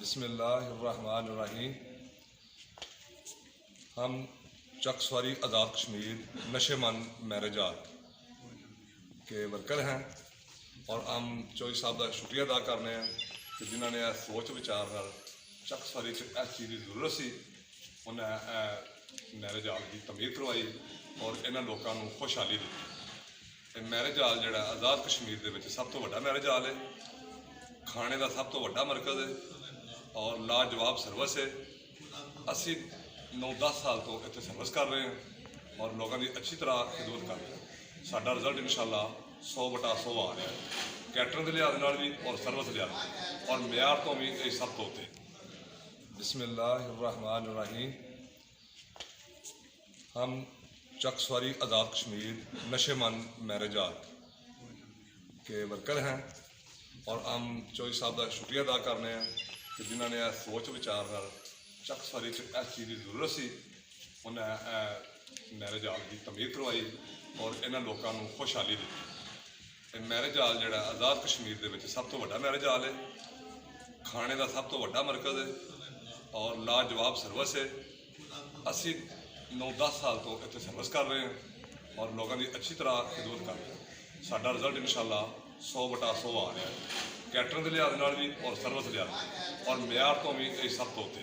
बिस्मिल्लाहिर्रहमानिर्रहीम। हम चकसवारी आज़ाद कश्मीर नशेमन मैरज के वर्कर हैं और हम चौधरी साहब का शुक्रिया अदा करने हैं कि जिन्होंने सोच विचार चकसवारी इस चीज़ की जरूरत सी उन्हें मैरज हाल की तमीर करवाई और इन्होंने लोगों को खुशहाली दी। मैरज हाल जो आज़ाद कश्मीर के सब तो वड्डा मैरज हाल है, खाने का सब तो वड्डा मरकज़ है और लाजवाब सर्विस है। असी 9-10 साल तो इतने सर्विस कर रहे हैं और लोगों की अच्छी तरह खिदमत कर रहे हैं। साडा रिजल्ट इंशाअल्लाह 100/100 आ रहा है, कैटरिंग के लिहाज नाल भी और सर्विस लिहाज और म्यार तो भी ये सब तो उत्ते। बिस्मिल्लाहिर्रहमानिर्रहीम। हम चकसवारी आज़ाद कश्मीर नशेमन मैरज के वर्कर हैं और हम चौधरी साहब का शुक्रिया अदा करने हैं कि जिन्होंने सोच विचार चकसवारी इस चीज़ की जरूरत सी उन्हें मैरज हाल की तमीर करवाई और इन्होंने लोगों को खुशहाली दी। मैरज हाल जो आज़ाद कश्मीर के सब तो वड्डा मैरज हाल है, खाने का सब तो वड्डा मरकज़ है और लाजवाब सर्विस है। असी 9-10 साल तो इतने सर्विस कर रहे हैं और लोगों की अच्छी तरह खिदमत कर रहे हैं। साडा रिजल्ट इंशाअल्लाह 100/100 आ रहा है, कैटरिंग के लिहाज नाल भी और सर्विस लिहाज और म्यार तो भी ये सब तो उत्ते।